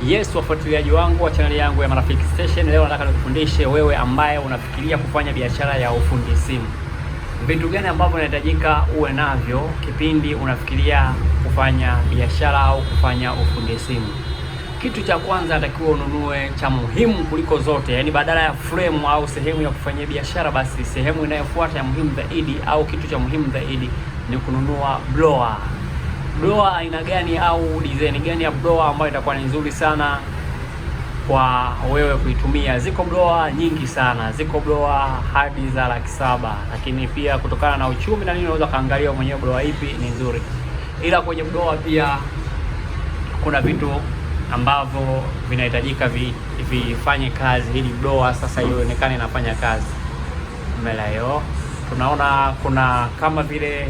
Yes, wafuatiliaji wangu wa channel yangu ya Marafiki Station, leo nataka nikufundishe wewe ambaye unafikiria kufanya biashara ya ufundi simu. Vitu gani ambavyo unahitajika uwe navyo kipindi unafikiria kufanya biashara au kufanya ufundi simu. Kitu cha kwanza natakiwa ununue cha muhimu kuliko zote, yani badala ya frame au sehemu ya kufanyia biashara, basi sehemu inayofuata ya muhimu zaidi au kitu cha muhimu zaidi ni kununua blower. Blower aina gani au design gani ya blower ambayo itakuwa ni nzuri sana kwa wewe kuitumia? Ziko blower nyingi sana, ziko blower hadi za $700,000, lakini pia kutokana na uchumi na nini unaweza kaangalia mwenyewe blower ipi ni nzuri. Ila kwenye blower pia kuna vitu ambavyo vinahitajika vifanye kazi ili blower sasa ionekane inafanya kazi. Umeelewa? Tunaona kuna kama vile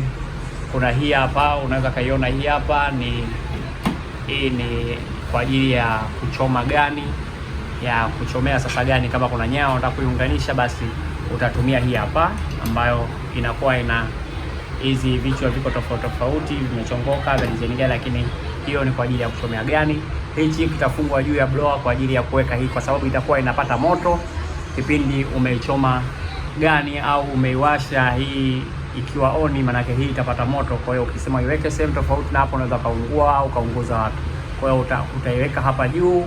kuna hii hapa, unaweza kaiona hii hapa hii ni kwa ajili ya kuchoma gani, ya kuchomea sasa gani. Kama kuna nyaya unataka kuiunganisha, basi utatumia hii hapa ambayo inakuwa ina hizi vichwa viko tofauti tofauti vimechongoka vya design gani, lakini hiyo ni kwa ajili ya kuchomea gani. Hichi kitafungwa juu ya blower kwa ajili ya kuweka hii, kwa sababu itakuwa inapata moto kipindi umeichoma gani au umeiwasha hii ikiwa oni, manake hii itapata moto. Kwa hiyo ukisema iweke sehemu tofauti na hapo, unaweza kaungua au kaunguza watu. Kwa hiyo utaiweka hapa juu,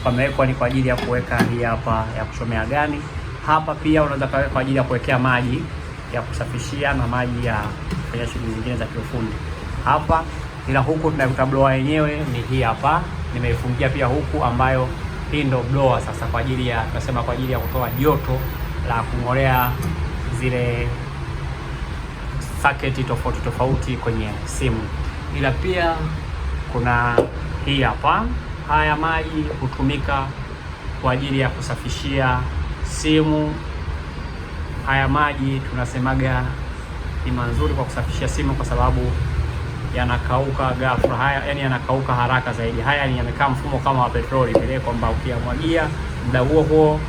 pamewekwa ni kwa ajili ya kuweka hii hapa ya kuchomea gani. Hapa pia unaweza kaweka kwa ajili ya kuwekea maji ya kusafishia na maji ya kufanya shughuli zingine za kiufundi hapa. Ila huku tunakuta blower yenyewe ni hii hapa, nimeifungia pia huku, ambayo hii ndio blower sasa kwa ajili ya, tunasema kwa ajili ya kutoa joto la kung'olea zile socket tofauti tofauti kwenye simu. Ila pia kuna hii hapa, haya maji hutumika kwa ajili ya kusafishia simu. Haya maji tunasemaga ni mazuri kwa kusafishia simu kwa sababu yanakauka ghafla. Haya yani yanakauka haraka zaidi. Haya ni yamekaa mfumo kama wa petroli vile, kwamba ukiyamwagia muda huo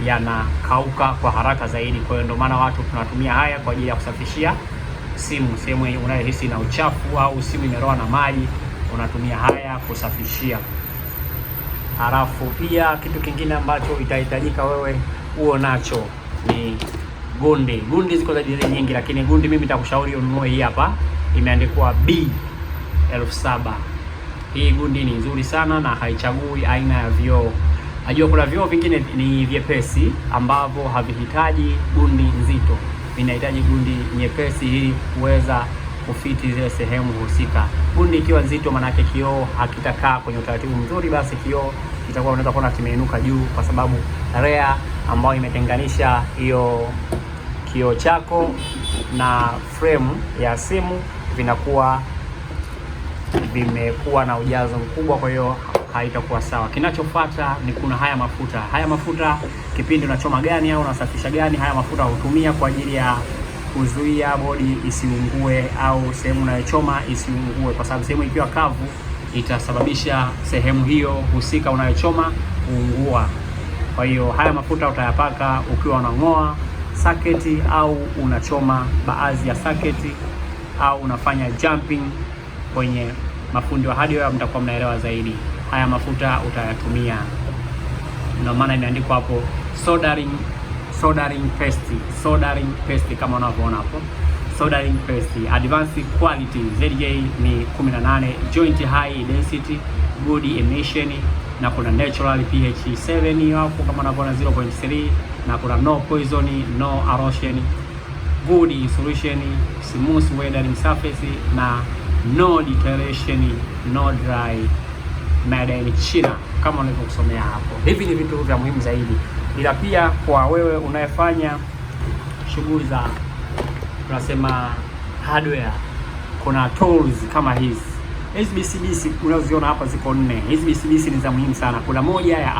yanakauka kwa haraka zaidi. Kwa hiyo ndio maana watu tunatumia haya kwa ajili ya kusafishia simu. Sehemu unayohisi na uchafu au simu imeroa na maji, unatumia haya kusafishia. Halafu pia kitu kingine ambacho itahitajika wewe uo nacho ni gundi. Gundi ziko za design nyingi, lakini gundi mimi nitakushauri ununue hii hapa, imeandikwa B1700. Hii gundi ni nzuri sana na haichagui aina ya vioo. Najua kuna vioo vingine ni vyepesi ambavyo havihitaji gundi nzito, vinahitaji gundi nyepesi ili kuweza kufiti zile sehemu husika. Gundi ikiwa nzito, manake kioo hakitakaa kwenye utaratibu mzuri, basi kioo kitakuwa unaweza kuona kimeinuka juu, kwa sababu rea ambayo imetenganisha hiyo kioo chako na frame ya simu vinakuwa vimekuwa na ujazo mkubwa, kwa hiyo haitakuwa sawa. Kinachofuata ni kuna haya mafuta. Haya mafuta kipindi unachoma gani au unasafisha gani, haya mafuta hutumia kwa ajili ya kuzuia bodi isiungue au sehemu unayochoma isiungue, kwa sababu sehemu ikiwa kavu itasababisha sehemu hiyo husika unayochoma kuungua. Kwa hiyo haya mafuta utayapaka ukiwa unang'oa saketi au unachoma baadhi ya saketi au unafanya jumping. Kwenye mafundi wa hardware mtakuwa mnaelewa zaidi. Haya mafuta utayatumia, ndio maana imeandikwa hapo soldering paste kama unavyoona hapo, soldering paste. Advanced quality ZJ ni 18, joint high density, good emission, na kuna natural pH 7 hapo kama unavyoona 0.3, na kuna no poison, no erosion, good insulation, smooth weathering surface, na no deterioration, no dry, made in China kama unavyokusomea hapo. Hivi ni vitu vya muhimu zaidi. Ila pia kwa wewe unayefanya shughuli za tunasema hardware, kuna tools kama hizi BCBC unazoziona hapa ziko 4. Hizi BCBC ni za muhimu sana. Kuna moja ya